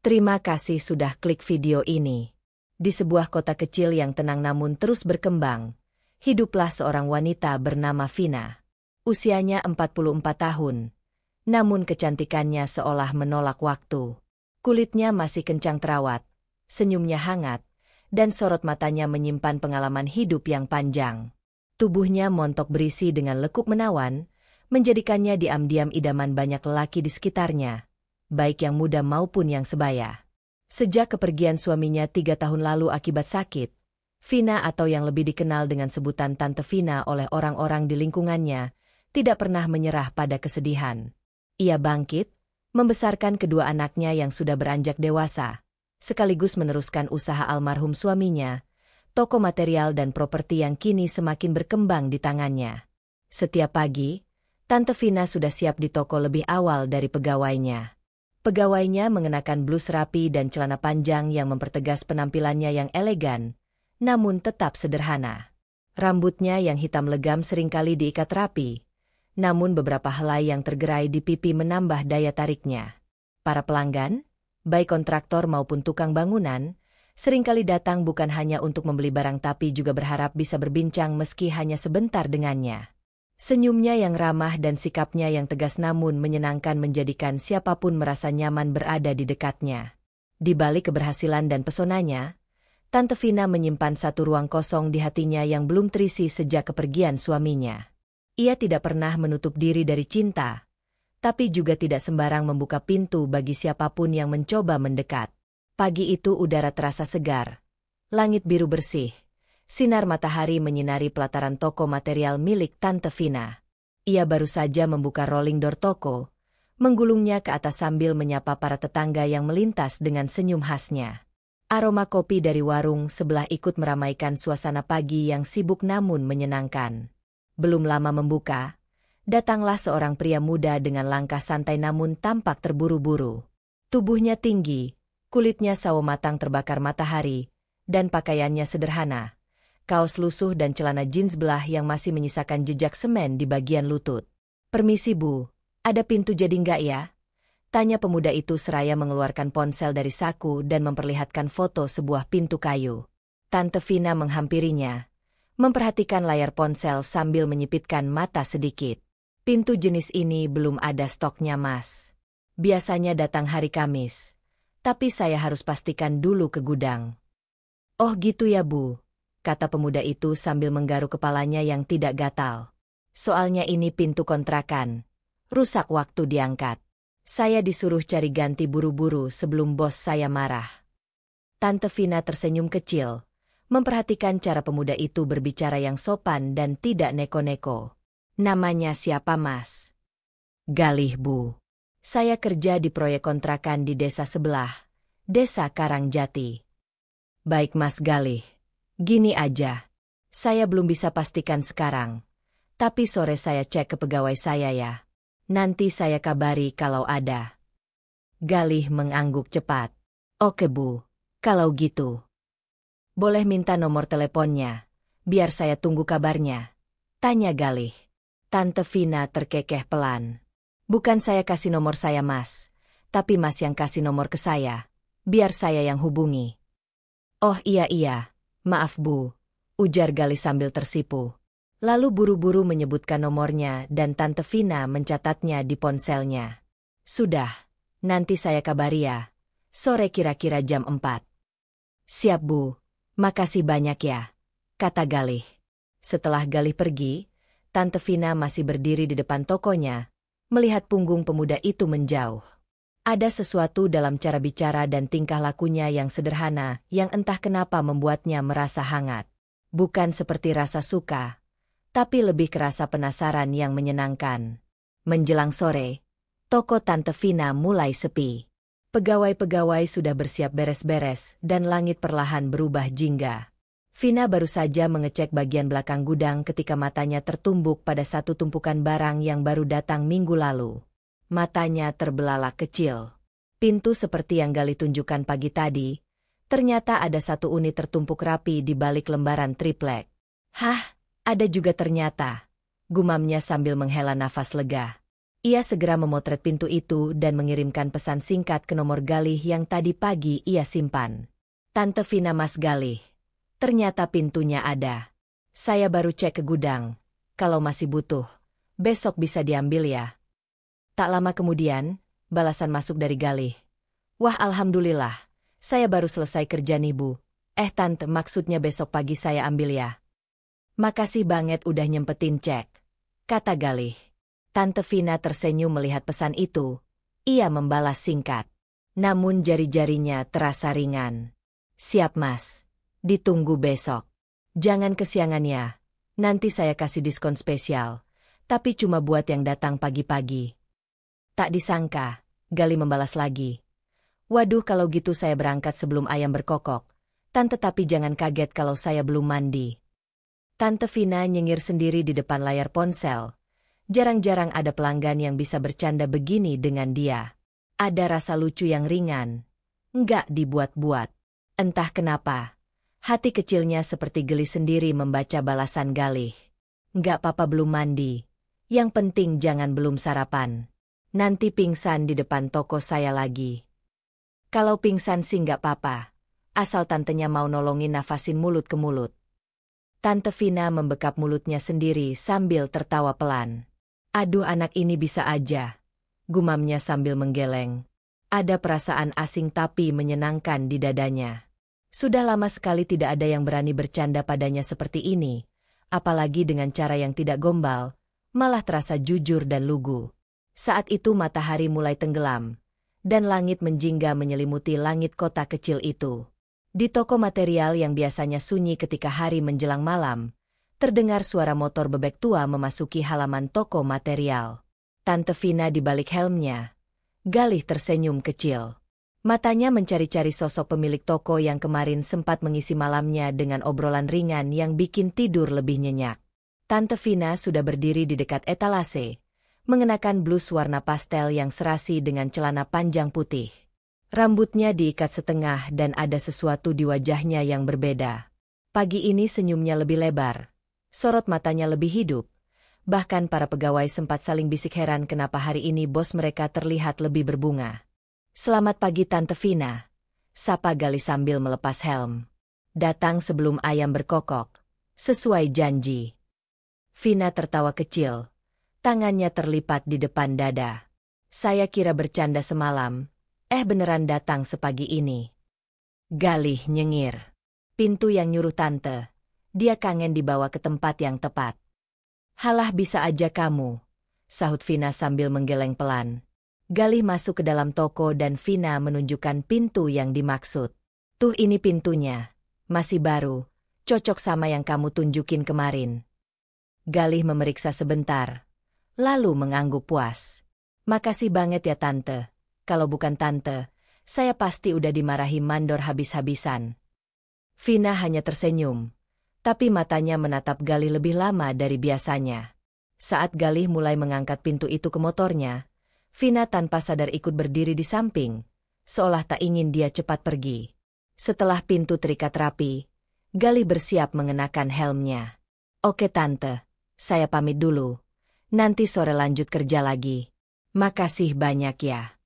Terima kasih sudah klik video ini. Di sebuah kota kecil yang tenang namun terus berkembang, hiduplah seorang wanita bernama Vina. Usianya 44 tahun, namun kecantikannya seolah menolak waktu. Kulitnya masih kencang terawat, senyumnya hangat, dan sorot matanya menyimpan pengalaman hidup yang panjang. Tubuhnya montok berisi dengan lekuk menawan, menjadikannya diam-diam idaman banyak lelaki di sekitarnya, baik yang muda maupun yang sebaya. Sejak kepergian suaminya 3 tahun lalu akibat sakit, Vina atau yang lebih dikenal dengan sebutan Tante Vina oleh orang-orang di lingkungannya, tidak pernah menyerah pada kesedihan. Ia bangkit, membesarkan kedua anaknya yang sudah beranjak dewasa, sekaligus meneruskan usaha almarhum suaminya, toko material dan properti yang kini semakin berkembang di tangannya. Setiap pagi, Tante Vina sudah siap di toko lebih awal dari pegawainya. Pegawainya mengenakan blus rapi dan celana panjang yang mempertegas penampilannya yang elegan, namun tetap sederhana. Rambutnya yang hitam legam seringkali diikat rapi, namun beberapa helai yang tergerai di pipi menambah daya tariknya. Para pelanggan, baik kontraktor maupun tukang bangunan, seringkali datang bukan hanya untuk membeli barang tapi juga berharap bisa berbincang meski hanya sebentar dengannya. Senyumnya yang ramah dan sikapnya yang tegas namun menyenangkan menjadikan siapapun merasa nyaman berada di dekatnya. Di balik keberhasilan dan pesonanya, Tante Vina menyimpan satu ruang kosong di hatinya yang belum terisi sejak kepergian suaminya. Ia tidak pernah menutup diri dari cinta, tapi juga tidak sembarang membuka pintu bagi siapapun yang mencoba mendekat. Pagi itu udara terasa segar, langit biru bersih. Sinar matahari menyinari pelataran toko material milik Tante Vina. Ia baru saja membuka rolling door toko, menggulungnya ke atas sambil menyapa para tetangga yang melintas dengan senyum khasnya. Aroma kopi dari warung sebelah ikut meramaikan suasana pagi yang sibuk namun menyenangkan. Belum lama membuka, datanglah seorang pria muda dengan langkah santai namun tampak terburu-buru. Tubuhnya tinggi, kulitnya sawo matang terbakar matahari, dan pakaiannya sederhana. Kaos lusuh dan celana jeans belah yang masih menyisakan jejak semen di bagian lutut. "Permisi Bu, ada pintu jadi nggak ya?" tanya pemuda itu seraya mengeluarkan ponsel dari saku dan memperlihatkan foto sebuah pintu kayu. Tante Vina menghampirinya, memperhatikan layar ponsel sambil menyipitkan mata sedikit. "Pintu jenis ini belum ada stoknya Mas. Biasanya datang hari Kamis, tapi saya harus pastikan dulu ke gudang." "Oh gitu ya Bu," kata pemuda itu sambil menggaruk kepalanya yang tidak gatal. "Soalnya ini pintu kontrakan. Rusak waktu diangkat. Saya disuruh cari ganti buru-buru sebelum bos saya marah." Tante Vina tersenyum kecil, memperhatikan cara pemuda itu berbicara yang sopan dan tidak neko-neko. "Namanya siapa Mas?" "Galih Bu. Saya kerja di proyek kontrakan di desa sebelah, Desa Karangjati." "Baik Mas Galih. Gini aja, saya belum bisa pastikan sekarang, tapi sore saya cek ke pegawai saya ya. Nanti saya kabari kalau ada." Galih mengangguk cepat. "Oke Bu, kalau gitu. Boleh minta nomor teleponnya, biar saya tunggu kabarnya?" tanya Galih. Tante Vina terkekeh pelan. "Bukan saya kasih nomor saya Mas, tapi Mas yang kasih nomor ke saya, biar saya yang hubungi." "Oh iya. Maaf Bu," ujar Galih sambil tersipu. Lalu buru-buru menyebutkan nomornya dan Tante Vina mencatatnya di ponselnya. "Sudah, nanti saya kabari ya. Sore kira-kira jam 4. "Siap Bu, makasih banyak ya," kata Galih. Setelah Galih pergi, Tante Vina masih berdiri di depan tokonya, melihat punggung pemuda itu menjauh. Ada sesuatu dalam cara bicara dan tingkah lakunya yang sederhana yang entah kenapa membuatnya merasa hangat. Bukan seperti rasa suka, tapi lebih ke rasa penasaran yang menyenangkan. Menjelang sore, toko Tante Vina mulai sepi. Pegawai-pegawai sudah bersiap beres-beres dan langit perlahan berubah jingga. Vina baru saja mengecek bagian belakang gudang ketika matanya tertumbuk pada satu tumpukan barang yang baru datang minggu lalu. Matanya terbelalak kecil. Pintu seperti yang Galih tunjukkan pagi tadi, ternyata ada satu unit tertumpuk rapi di balik lembaran triplek. "Hah, ada juga ternyata," gumamnya sambil menghela nafas lega. Ia segera memotret pintu itu dan mengirimkan pesan singkat ke nomor Galih yang tadi pagi ia simpan. Tante Vina, Mas Galih. Ternyata pintunya ada. Saya baru cek ke gudang. Kalau masih butuh, besok bisa diambil ya. Tak lama kemudian, balasan masuk dari Galih. Wah, alhamdulillah. Saya baru selesai kerja nih, Bu. Tante, maksudnya besok pagi saya ambil ya. Makasih banget udah nyempetin cek, kata Galih. Tante Vina tersenyum melihat pesan itu. Ia membalas singkat. Namun jari-jarinya terasa ringan. Siap, Mas. Ditunggu besok. Jangan kesiangan ya. Nanti saya kasih diskon spesial. Tapi cuma buat yang datang pagi-pagi. Tak disangka, Galih membalas lagi. Waduh, kalau gitu saya berangkat sebelum ayam berkokok. Tante, tapi jangan kaget kalau saya belum mandi. Tante Vina nyengir sendiri di depan layar ponsel. Jarang-jarang ada pelanggan yang bisa bercanda begini dengan dia. Ada rasa lucu yang ringan. Nggak dibuat-buat. Entah kenapa. Hati kecilnya seperti geli sendiri membaca balasan Galih. Nggak apa-apa belum mandi. Yang penting jangan belum sarapan. Nanti pingsan di depan toko saya lagi. Kalau pingsan sih nggak apa-apa. Asal tantenya mau nolongin nafasin mulut ke mulut. Tante Vina membekap mulutnya sendiri sambil tertawa pelan. Aduh, anak ini bisa aja. Gumamnya sambil menggeleng. Ada perasaan asing tapi menyenangkan di dadanya. Sudah lama sekali tidak ada yang berani bercanda padanya seperti ini. Apalagi dengan cara yang tidak gombal, malah terasa jujur dan lugu. Saat itu matahari mulai tenggelam. Dan langit menjingga menyelimuti langit kota kecil itu. Di toko material yang biasanya sunyi ketika hari menjelang malam, terdengar suara motor bebek tua memasuki halaman toko material. Tante Vina di balik helmnya. Galih tersenyum kecil. Matanya mencari-cari sosok pemilik toko yang kemarin sempat mengisi malamnya dengan obrolan ringan yang bikin tidur lebih nyenyak. Tante Vina sudah berdiri di dekat etalase, mengenakan blus warna pastel yang serasi dengan celana panjang putih. Rambutnya diikat setengah dan ada sesuatu di wajahnya yang berbeda. Pagi ini senyumnya lebih lebar. Sorot matanya lebih hidup. Bahkan para pegawai sempat saling bisik heran kenapa hari ini bos mereka terlihat lebih berbunga. Selamat pagi Tante Vina. Sapa Galih sambil melepas helm. Datang sebelum ayam berkokok. Sesuai janji. Vina tertawa kecil. Tangannya terlipat di depan dada. Saya kira bercanda semalam. Beneran datang sepagi ini. Galih nyengir. Pintu yang nyuruh tante. Dia kangen dibawa ke tempat yang tepat. Halah, bisa aja kamu, sahut Vina sambil menggeleng pelan. Galih masuk ke dalam toko dan Vina menunjukkan pintu yang dimaksud. Tuh, ini pintunya. Masih baru, cocok sama yang kamu tunjukin kemarin. Galih memeriksa sebentar, lalu mengangguk puas. Makasih banget ya tante. Kalau bukan tante, saya pasti udah dimarahi mandor habis-habisan. Vina hanya tersenyum. Tapi matanya menatap Galih lebih lama dari biasanya. Saat Galih mulai mengangkat pintu itu ke motornya, Vina tanpa sadar ikut berdiri di samping, seolah tak ingin dia cepat pergi. Setelah pintu terikat rapi, Galih bersiap mengenakan helmnya. Oke tante, saya pamit dulu. Nanti sore lanjut kerja lagi. Makasih banyak ya.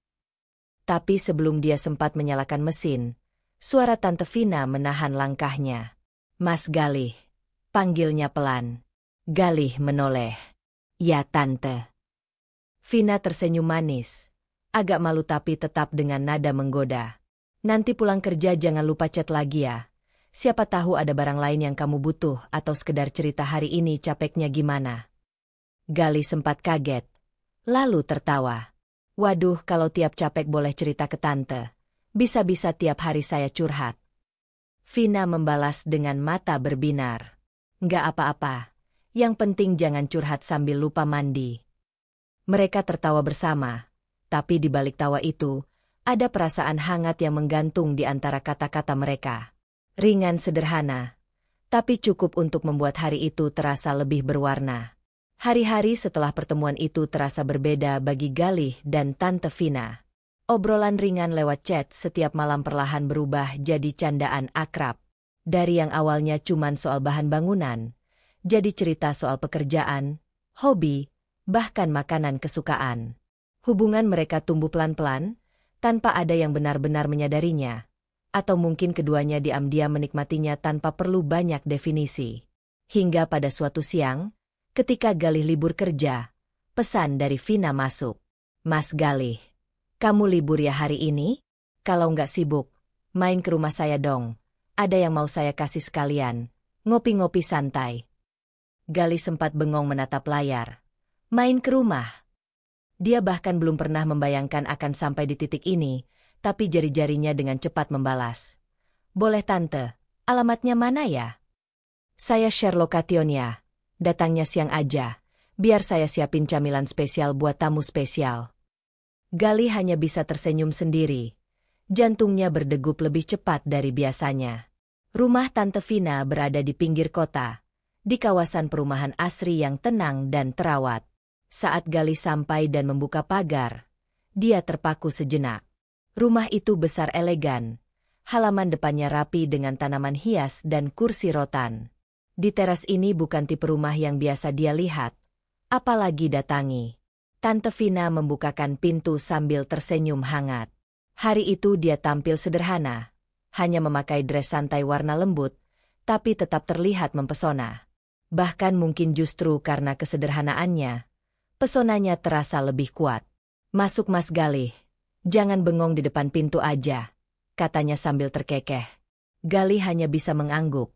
Tapi sebelum dia sempat menyalakan mesin, suara Tante Vina menahan langkahnya. Mas Galih, panggilnya pelan. Galih menoleh. Ya tante. Vina tersenyum manis. Agak malu tapi tetap dengan nada menggoda. Nanti pulang kerja jangan lupa chat lagi ya. Siapa tahu ada barang lain yang kamu butuh atau sekedar cerita hari ini capeknya gimana. Galih sempat kaget. Lalu tertawa. Waduh, kalau tiap capek boleh cerita ke tante. Bisa-bisa tiap hari saya curhat. Vina membalas dengan mata berbinar. Nggak apa-apa. Yang penting jangan curhat sambil lupa mandi. Mereka tertawa bersama. Tapi di balik tawa itu, ada perasaan hangat yang menggantung di antara kata-kata mereka. Ringan sederhana. Tapi cukup untuk membuat hari itu terasa lebih berwarna. Hari-hari setelah pertemuan itu terasa berbeda bagi Galih dan Tante Vina. Obrolan ringan lewat chat setiap malam perlahan berubah jadi candaan akrab. Dari yang awalnya cuman soal bahan bangunan, jadi cerita soal pekerjaan, hobi, bahkan makanan kesukaan. Hubungan mereka tumbuh pelan-pelan, tanpa ada yang benar-benar menyadarinya. Atau mungkin keduanya diam-diam menikmatinya tanpa perlu banyak definisi. Hingga pada suatu siang, ketika Galih libur kerja, pesan dari Vina masuk. "Mas Galih, kamu libur ya hari ini? Kalau nggak sibuk, main ke rumah saya dong. Ada yang mau saya kasih sekalian. Ngopi-ngopi santai." Galih sempat bengong menatap layar. Main ke rumah? Dia bahkan belum pernah membayangkan akan sampai di titik ini, tapi jari-jarinya dengan cepat membalas. "Boleh tante, alamatnya mana ya?" "Saya share lokationnya. Datangnya siang aja, biar saya siapin camilan spesial buat tamu spesial." Galih hanya bisa tersenyum sendiri. Jantungnya berdegup lebih cepat dari biasanya. Rumah Tante Vina berada di pinggir kota, di kawasan perumahan asri yang tenang dan terawat. Saat Galih sampai dan membuka pagar, dia terpaku sejenak. Rumah itu besar elegan. Halaman depannya rapi dengan tanaman hias dan kursi rotan. Di teras ini bukan tipe rumah yang biasa dia lihat, apalagi datangi. Tante Vina membukakan pintu sambil tersenyum hangat. Hari itu dia tampil sederhana, hanya memakai dress santai warna lembut, tapi tetap terlihat mempesona. Bahkan mungkin justru karena kesederhanaannya, pesonanya terasa lebih kuat. "Masuk Mas Galih, jangan bengong di depan pintu aja," katanya sambil terkekeh. Galih hanya bisa mengangguk,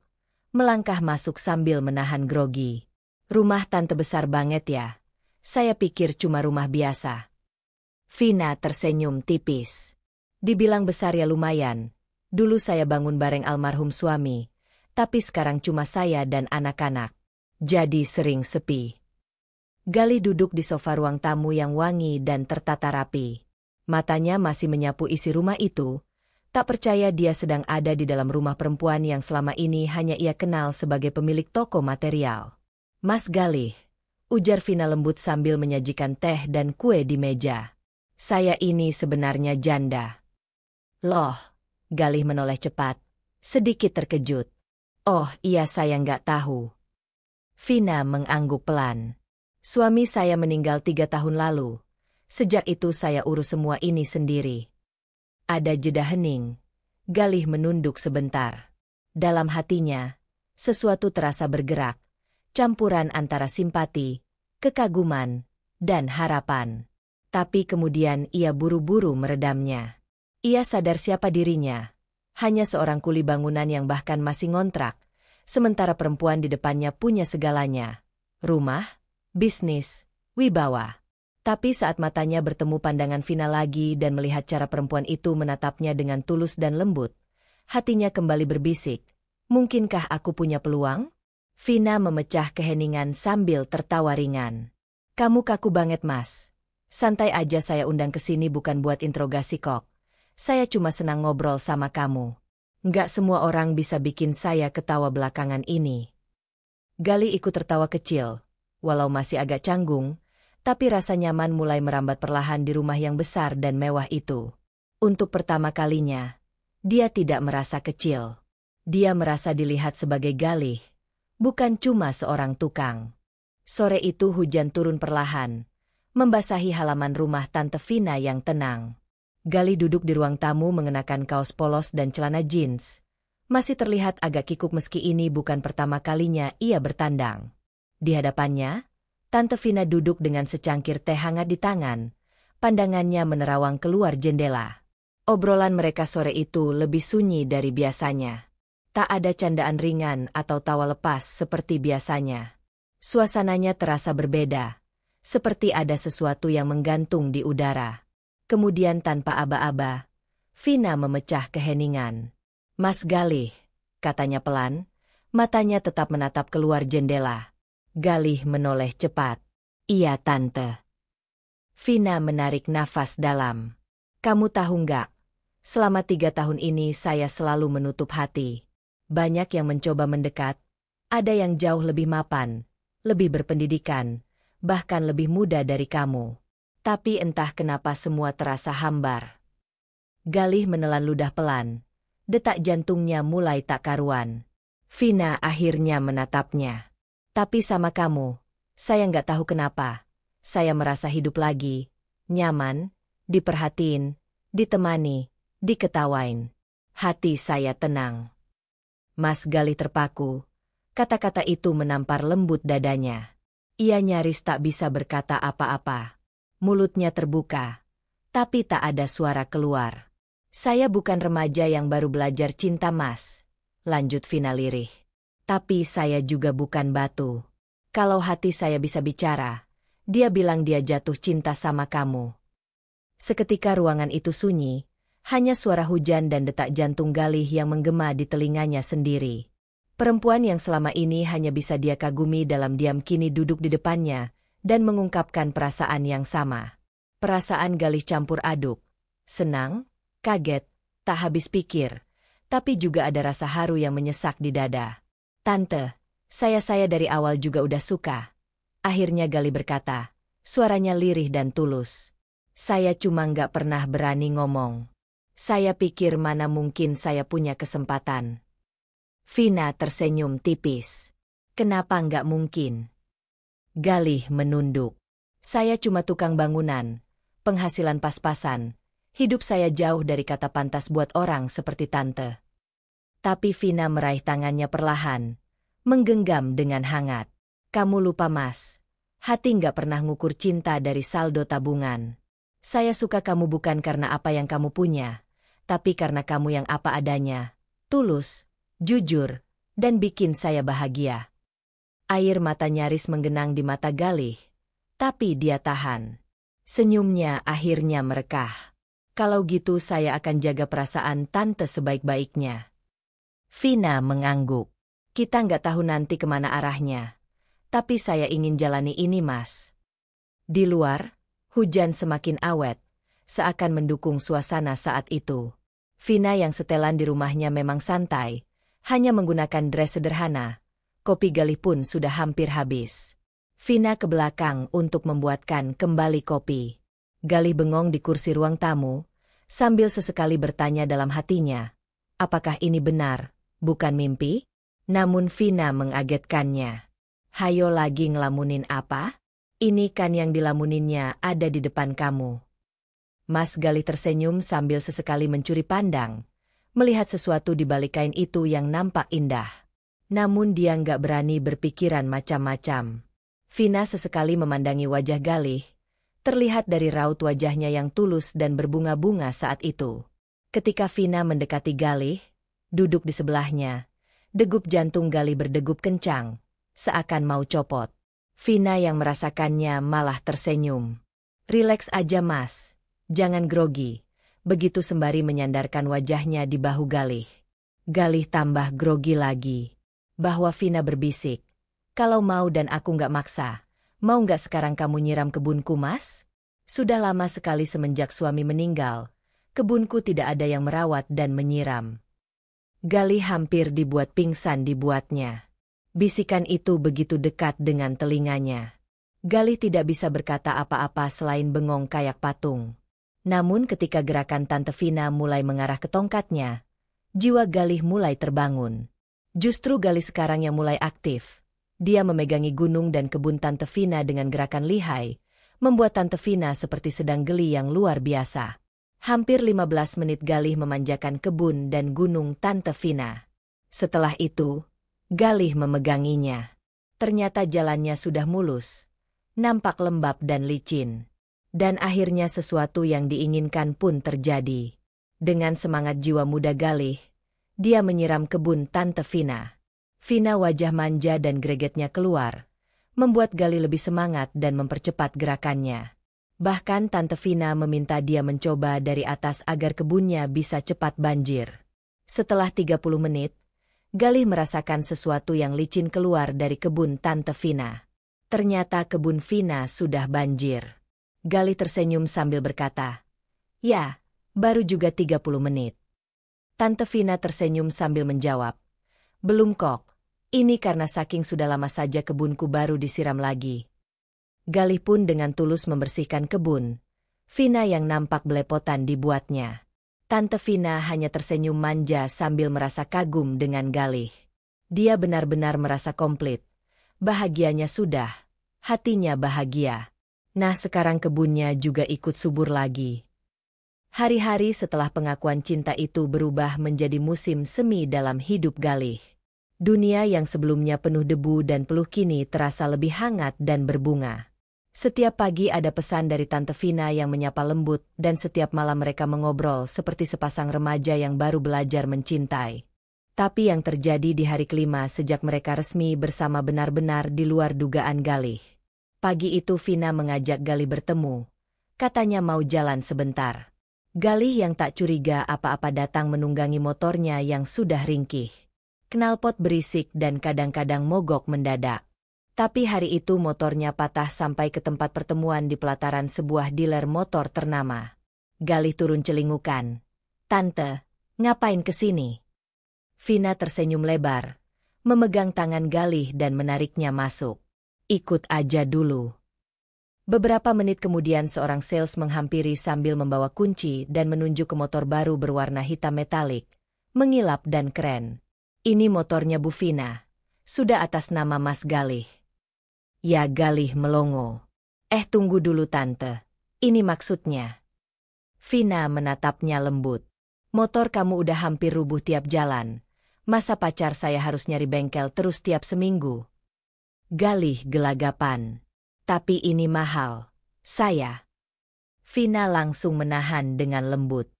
melangkah masuk sambil menahan grogi. "Rumah tante besar banget ya? Saya pikir cuma rumah biasa." Vina tersenyum tipis. "Dibilang besar ya lumayan. Dulu saya bangun bareng almarhum suami, tapi sekarang cuma saya dan anak-anak. Jadi sering sepi." Galih duduk di sofa ruang tamu yang wangi dan tertata rapi. Matanya masih menyapu isi rumah itu, tak percaya dia sedang ada di dalam rumah perempuan yang selama ini hanya ia kenal sebagai pemilik toko material. "Mas Galih," ujar Vina lembut sambil menyajikan teh dan kue di meja. "Saya ini sebenarnya janda." "Loh?" Galih menoleh cepat, sedikit terkejut. "Oh iya, saya nggak tahu." Vina mengangguk pelan. "Suami saya meninggal 3 tahun lalu. Sejak itu saya urus semua ini sendiri." Ada jeda hening. Galih menunduk sebentar. Dalam hatinya, sesuatu terasa bergerak. Campuran antara simpati, kekaguman, dan harapan. Tapi kemudian ia buru-buru meredamnya. Ia sadar siapa dirinya. Hanya seorang kuli bangunan yang bahkan masih ngontrak. Sementara perempuan di depannya punya segalanya. Rumah, bisnis, wibawa. Tapi saat matanya bertemu pandangan Vina lagi dan melihat cara perempuan itu menatapnya dengan tulus dan lembut, hatinya kembali berbisik, "Mungkinkah aku punya peluang?" Vina memecah keheningan sambil tertawa ringan. "Kamu kaku banget, Mas. Santai aja, saya undang ke sini bukan buat interogasi kok. Saya cuma senang ngobrol sama kamu. Nggak semua orang bisa bikin saya ketawa belakangan ini." Galih ikut tertawa kecil. Walau masih agak canggung, tapi rasa nyaman mulai merambat perlahan di rumah yang besar dan mewah itu. Untuk pertama kalinya, dia tidak merasa kecil. Dia merasa dilihat sebagai Galih, bukan cuma seorang tukang. Sore itu hujan turun perlahan, membasahi halaman rumah Tante Vina yang tenang. Galih duduk di ruang tamu mengenakan kaos polos dan celana jeans. Masih terlihat agak kikuk meski ini bukan pertama kalinya ia bertandang. Di hadapannya, Tante Vina duduk dengan secangkir teh hangat di tangan. Pandangannya menerawang keluar jendela. Obrolan mereka sore itu lebih sunyi dari biasanya. Tak ada candaan ringan atau tawa lepas seperti biasanya. Suasananya terasa berbeda, seperti ada sesuatu yang menggantung di udara. Kemudian tanpa aba-aba, Vina memecah keheningan. "Mas Galih," katanya pelan, matanya tetap menatap keluar jendela. Galih menoleh cepat. "Iya, Tante." Vina menarik nafas dalam. "Kamu tahu nggak? Selama 3 tahun ini saya selalu menutup hati. Banyak yang mencoba mendekat. Ada yang jauh lebih mapan, lebih berpendidikan, bahkan lebih muda dari kamu. Tapi entah kenapa semua terasa hambar." Galih menelan ludah pelan. Detak jantungnya mulai tak karuan. Vina akhirnya menatapnya. "Tapi sama kamu, saya nggak tahu kenapa. saya merasa hidup lagi, nyaman, diperhatiin, ditemani, diketawain. Hati saya tenang. Mas Galih terpaku. Kata-kata itu menampar lembut dadanya. Ia nyaris tak bisa berkata apa-apa. Mulutnya terbuka, tapi tak ada suara keluar. Saya bukan remaja yang baru belajar cinta, Mas, lanjut Vina lirih. Tapi saya juga bukan batu. Kalau hati saya bisa bicara, dia bilang dia jatuh cinta sama kamu. Seketika ruangan itu sunyi, hanya suara hujan dan detak jantung Galih yang menggema di telinganya sendiri. Perempuan yang selama ini hanya bisa dia kagumi dalam diam kini duduk di depannya dan mengungkapkan perasaan yang sama. Perasaan Galih campur aduk. Senang, kaget, tak habis pikir, tapi juga ada rasa haru yang menyesak di dada. Tante, saya dari awal juga udah suka. Akhirnya Galih berkata, suaranya lirih dan tulus. Saya cuma nggak pernah berani ngomong. Saya pikir mana mungkin saya punya kesempatan. Vina tersenyum tipis. Kenapa nggak mungkin? Galih menunduk. Saya cuma tukang bangunan, penghasilan pas-pasan. Hidup saya jauh dari kata pantas buat orang seperti tante. Tapi Vina meraih tangannya perlahan, menggenggam dengan hangat. Kamu lupa, Mas. Hati nggak pernah ngukur cinta dari saldo tabungan. Saya suka kamu bukan karena apa yang kamu punya, tapi karena kamu yang apa adanya, tulus, jujur, dan bikin saya bahagia. Air mata nyaris menggenang di mata Galih, tapi dia tahan. Senyumnya akhirnya merekah. Kalau gitu saya akan jaga perasaan tante sebaik-baiknya. Vina mengangguk. Kita nggak tahu nanti kemana arahnya. Tapi saya ingin jalani ini, Mas. Di luar, hujan semakin awet, seakan mendukung suasana saat itu. Vina yang setelan di rumahnya memang santai, hanya menggunakan dress sederhana. Kopi Galih pun sudah hampir habis. Vina ke belakang untuk membuatkan kembali kopi. Galih bengong di kursi ruang tamu, sambil sesekali bertanya dalam hatinya, apakah ini benar, bukan mimpi? Namun Vina mengagetkannya. Hayo lagi ngelamunin apa? Ini kan yang dilamuninnya ada di depan kamu. Mas Galih tersenyum sambil sesekali mencuri pandang, melihat sesuatu di balik kain itu yang nampak indah. Namun dia nggak berani berpikiran macam-macam. Vina sesekali memandangi wajah Galih, terlihat dari raut wajahnya yang tulus dan berbunga-bunga saat itu. Ketika Vina mendekati Galih, duduk di sebelahnya, degup jantung Galih berdegup kencang, seakan mau copot. Vina yang merasakannya malah tersenyum. Rileks aja, Mas. Jangan grogi. Begitu sembari menyandarkan wajahnya di bahu Galih. Galih tambah grogi lagi. Bahwa Vina berbisik. Kalau mau dan aku nggak maksa. Mau nggak sekarang kamu nyiram kebunku, Mas? Sudah lama sekali semenjak suami meninggal. Kebunku tidak ada yang merawat dan menyiram. Galih hampir dibuat pingsan dibuatnya. Bisikan itu begitu dekat dengan telinganya. Galih tidak bisa berkata apa-apa selain bengong kayak patung. Namun ketika gerakan Tante Vina mulai mengarah ke tongkatnya, jiwa Galih mulai terbangun. Justru Galih sekarang yang mulai aktif. Dia memegangi gunung dan kebun Tante Vina dengan gerakan lihai, membuat Tante Vina seperti sedang geli yang luar biasa. Hampir 15 menit Galih memanjakan kebun dan gunung Tante Vina. Setelah itu, Galih memeganginya. Ternyata jalannya sudah mulus, nampak lembab dan licin. Dan akhirnya sesuatu yang diinginkan pun terjadi. Dengan semangat jiwa muda Galih, dia menyiram kebun Tante Vina. Vina wajah manja dan gregetnya keluar, membuat Galih lebih semangat dan mempercepat gerakannya. Bahkan Tante Vina meminta dia mencoba dari atas agar kebunnya bisa cepat banjir. Setelah 30 menit, Galih merasakan sesuatu yang licin keluar dari kebun Tante Vina. Ternyata kebun Vina sudah banjir. Galih tersenyum sambil berkata, "Ya, baru juga 30 menit." Tante Vina tersenyum sambil menjawab, "Belum kok, ini karena saking sudah lama saja kebunku baru disiram lagi." Galih pun dengan tulus membersihkan kebun. Vina yang nampak belepotan dibuatnya. Tante Vina hanya tersenyum manja sambil merasa kagum dengan Galih. Dia benar-benar merasa komplit. Bahagianya sudah, hatinya bahagia. Nah sekarang kebunnya juga ikut subur lagi. Hari-hari setelah pengakuan cinta itu berubah menjadi musim semi dalam hidup Galih. Dunia yang sebelumnya penuh debu dan peluh kini terasa lebih hangat dan berbunga. Setiap pagi ada pesan dari Tante Vina yang menyapa lembut dan setiap malam mereka mengobrol seperti sepasang remaja yang baru belajar mencintai. Tapi yang terjadi di hari kelima sejak mereka resmi bersama benar-benar di luar dugaan Galih. Pagi itu Vina mengajak Galih bertemu. Katanya mau jalan sebentar. Galih yang tak curiga apa-apa datang menunggangi motornya yang sudah ringkih. Knalpot berisik dan kadang-kadang mogok mendadak. Tapi hari itu motornya patah sampai ke tempat pertemuan di pelataran sebuah dealer motor ternama. Galih turun celingukan. "Tante, ngapain kesini?" Vina tersenyum lebar, memegang tangan Galih dan menariknya masuk. "Ikut aja dulu." Beberapa menit kemudian seorang sales menghampiri sambil membawa kunci dan menunjuk ke motor baru berwarna hitam metalik, mengilap dan keren. "Ini motornya Bu Vina. Sudah atas nama Mas Galih." Ya, Galih melongo. Tunggu dulu tante. Ini maksudnya." Vina menatapnya lembut. "Motor kamu udah hampir rubuh tiap jalan. Masa pacar saya harus nyari bengkel terus tiap seminggu?" Galih gelagapan. "Tapi ini mahal. Saya." Vina langsung menahan dengan lembut.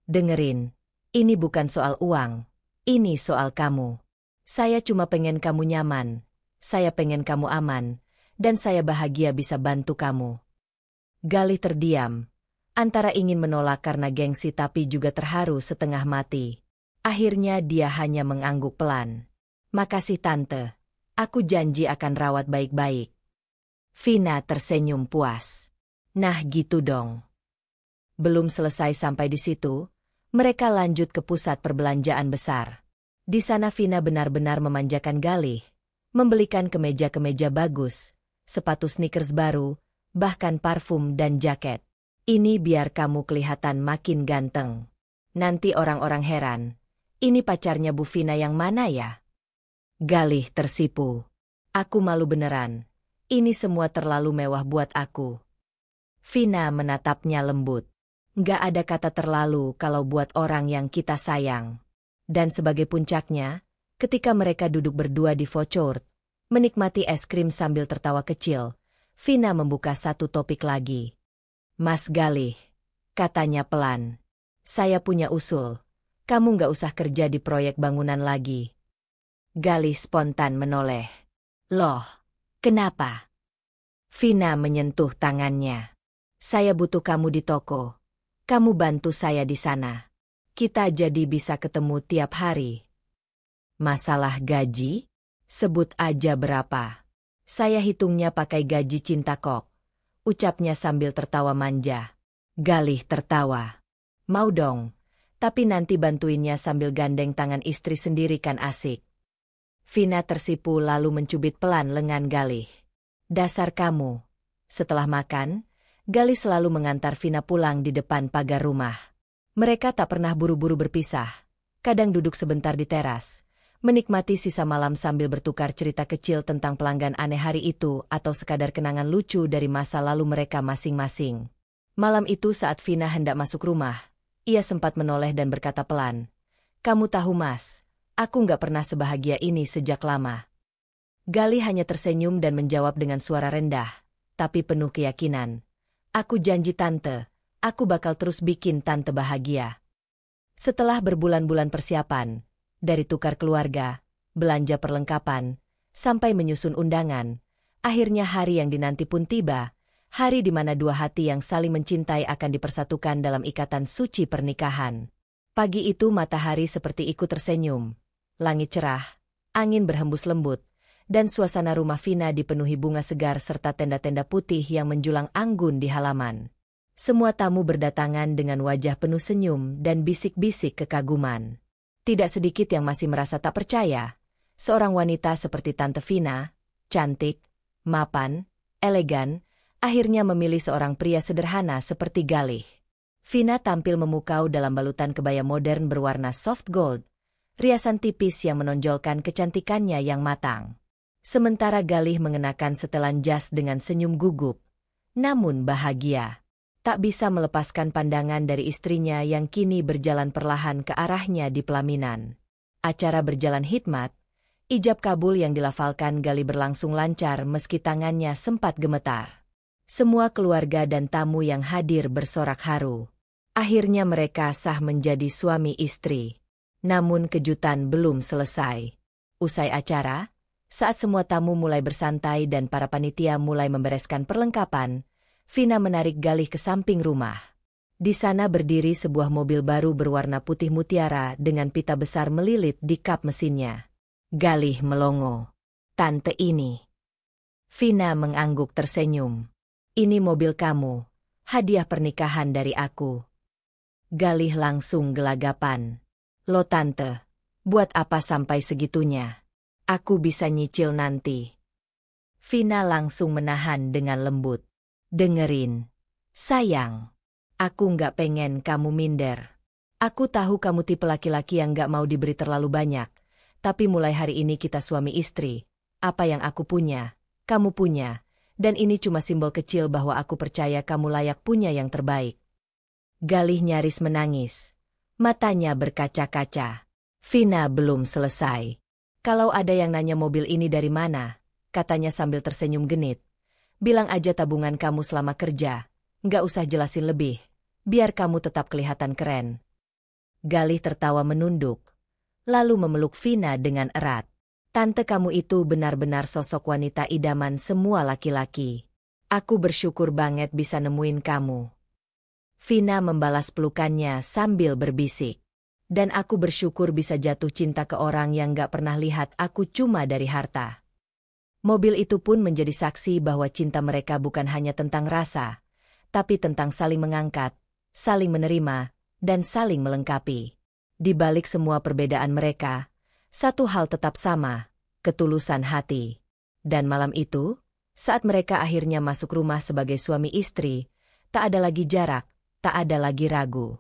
"Dengerin, ini bukan soal uang. Ini soal kamu. Saya cuma pengen kamu nyaman. Saya pengen kamu aman. Dan saya bahagia bisa bantu kamu." Galih terdiam. Antara ingin menolak karena gengsi tapi juga terharu setengah mati. Akhirnya dia hanya mengangguk pelan. "Makasih tante. Aku janji akan rawat baik-baik." Vina tersenyum puas. "Nah gitu dong." Belum selesai sampai di situ, mereka lanjut ke pusat perbelanjaan besar. Di sana Vina benar-benar memanjakan Galih, membelikan kemeja-kemeja bagus, sepatu sneakers baru, bahkan parfum dan jaket. "Ini biar kamu kelihatan makin ganteng. Nanti orang-orang heran, ini pacarnya Bu Vina yang mana ya?" Galih tersipu. "Aku malu beneran. Ini semua terlalu mewah buat aku." Vina menatapnya lembut. "Nggak ada kata terlalu kalau buat orang yang kita sayang." Dan sebagai puncaknya, ketika mereka duduk berdua di Fouchard, menikmati es krim sambil tertawa kecil, Vina membuka satu topik lagi. "Mas Galih," katanya pelan, "saya punya usul. Kamu nggak usah kerja di proyek bangunan lagi." Galih spontan menoleh. "Loh, kenapa?" Vina menyentuh tangannya. "Saya butuh kamu di toko. Kamu bantu saya di sana. Kita jadi bisa ketemu tiap hari." "Masalah gaji? Sebut aja berapa. Saya hitungnya pakai gaji cinta kok," ucapnya sambil tertawa manja. Galih tertawa. "Mau dong, tapi nanti bantuinnya sambil gandeng tangan istri sendiri kan asik." Vina tersipu lalu mencubit pelan lengan Galih. "Dasar kamu." Setelah makan, Galih selalu mengantar Vina pulang di depan pagar rumah. Mereka tak pernah buru-buru berpisah. Kadang duduk sebentar di teras, menikmati sisa malam sambil bertukar cerita kecil tentang pelanggan aneh hari itu atau sekadar kenangan lucu dari masa lalu mereka masing-masing. Malam itu saat Vina hendak masuk rumah, ia sempat menoleh dan berkata pelan, "Kamu tahu Mas, aku nggak pernah sebahagia ini sejak lama." Galih hanya tersenyum dan menjawab dengan suara rendah, tapi penuh keyakinan, "Aku janji tante, aku bakal terus bikin tante bahagia." Setelah berbulan-bulan persiapan, dari tukar keluarga, belanja perlengkapan, sampai menyusun undangan, akhirnya hari yang dinanti pun tiba, hari di mana dua hati yang saling mencintai akan dipersatukan dalam ikatan suci pernikahan. Pagi itu matahari seperti ikut tersenyum, langit cerah, angin berhembus lembut, dan suasana rumah Vina dipenuhi bunga segar serta tenda-tenda putih yang menjulang anggun di halaman. Semua tamu berdatangan dengan wajah penuh senyum dan bisik-bisik kekaguman. Tidak sedikit yang masih merasa tak percaya. Seorang wanita seperti Tante Vina, cantik, mapan, elegan, akhirnya memilih seorang pria sederhana seperti Galih. Vina tampil memukau dalam balutan kebaya modern berwarna soft gold, riasan tipis yang menonjolkan kecantikannya yang matang. Sementara Galih mengenakan setelan jas dengan senyum gugup, namun bahagia. Tak bisa melepaskan pandangan dari istrinya yang kini berjalan perlahan ke arahnya di pelaminan. Acara berjalan hikmat, ijab kabul yang dilafalkan Galih berlangsung lancar meski tangannya sempat gemetar. Semua keluarga dan tamu yang hadir bersorak haru. Akhirnya mereka sah menjadi suami istri. Namun kejutan belum selesai. Usai acara, saat semua tamu mulai bersantai dan para panitia mulai membereskan perlengkapan, Vina menarik Galih ke samping rumah. Di sana berdiri sebuah mobil baru berwarna putih mutiara dengan pita besar melilit di kap mesinnya. Galih melongo. "Tante ini." Vina mengangguk tersenyum. "Ini mobil kamu, hadiah pernikahan dari aku." Galih langsung gelagapan. "Lo tante, buat apa sampai segitunya? Aku bisa nyicil nanti." Vina langsung menahan dengan lembut. "Dengerin, sayang. Aku nggak pengen kamu minder. Aku tahu kamu tipe laki-laki yang nggak mau diberi terlalu banyak. Tapi mulai hari ini kita suami istri. Apa yang aku punya, kamu punya. Dan ini cuma simbol kecil bahwa aku percaya kamu layak punya yang terbaik." Galih nyaris menangis. Matanya berkaca-kaca. Vina belum selesai. "Kalau ada yang nanya mobil ini dari mana," katanya sambil tersenyum genit, "bilang aja tabungan kamu selama kerja. Nggak usah jelasin lebih. Biar kamu tetap kelihatan keren." Galih tertawa menunduk, lalu memeluk Vina dengan erat. "Tante kamu itu benar-benar sosok wanita idaman semua laki-laki. Aku bersyukur banget bisa nemuin kamu." Vina membalas pelukannya sambil berbisik. "Dan aku bersyukur bisa jatuh cinta ke orang yang gak pernah lihat aku cuma dari harta." Mobil itu pun menjadi saksi bahwa cinta mereka bukan hanya tentang rasa, tapi tentang saling mengangkat, saling menerima, dan saling melengkapi. Di balik semua perbedaan mereka, satu hal tetap sama, ketulusan hati. Dan malam itu, saat mereka akhirnya masuk rumah sebagai suami istri, tak ada lagi jarak, tak ada lagi ragu.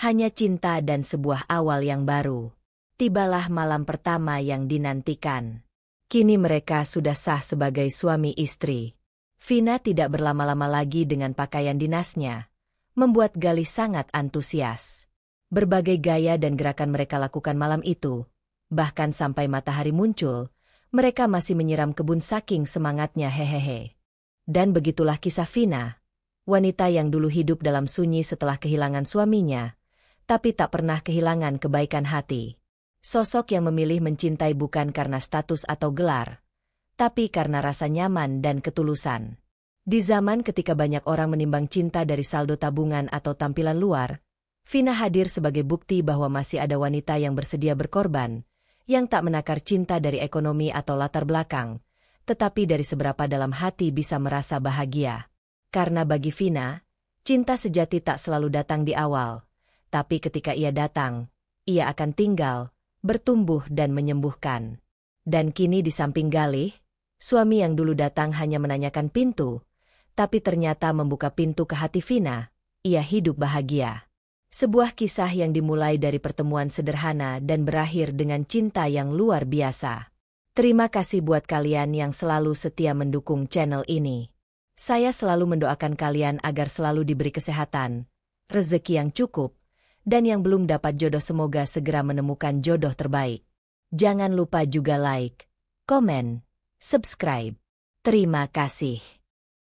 Hanya cinta dan sebuah awal yang baru. Tibalah malam pertama yang dinantikan. Kini mereka sudah sah sebagai suami istri. Vina tidak berlama-lama lagi dengan pakaian dinasnya, membuat Galih sangat antusias. Berbagai gaya dan gerakan mereka lakukan malam itu, bahkan sampai matahari muncul, mereka masih menyiram kebun saking semangatnya hehehe. Dan begitulah kisah Vina, wanita yang dulu hidup dalam sunyi setelah kehilangan suaminya, tapi tak pernah kehilangan kebaikan hati. Sosok yang memilih mencintai bukan karena status atau gelar, tapi karena rasa nyaman dan ketulusan. Di zaman ketika banyak orang menimbang cinta dari saldo tabungan atau tampilan luar, Vina hadir sebagai bukti bahwa masih ada wanita yang bersedia berkorban, yang tak menakar cinta dari ekonomi atau latar belakang, tetapi dari seberapa dalam hati bisa merasa bahagia. Karena bagi Vina, cinta sejati tak selalu datang di awal, tapi ketika ia datang, ia akan tinggal, bertumbuh dan menyembuhkan. Dan kini di samping Galih, suami yang dulu datang hanya menanyakan pintu, tapi ternyata membuka pintu ke hati Vina, ia hidup bahagia. Sebuah kisah yang dimulai dari pertemuan sederhana dan berakhir dengan cinta yang luar biasa. Terima kasih buat kalian yang selalu setia mendukung channel ini. Saya selalu mendoakan kalian agar selalu diberi kesehatan, rezeki yang cukup, dan yang belum dapat jodoh semoga segera menemukan jodoh terbaik. Jangan lupa juga like, komen, subscribe. Terima kasih.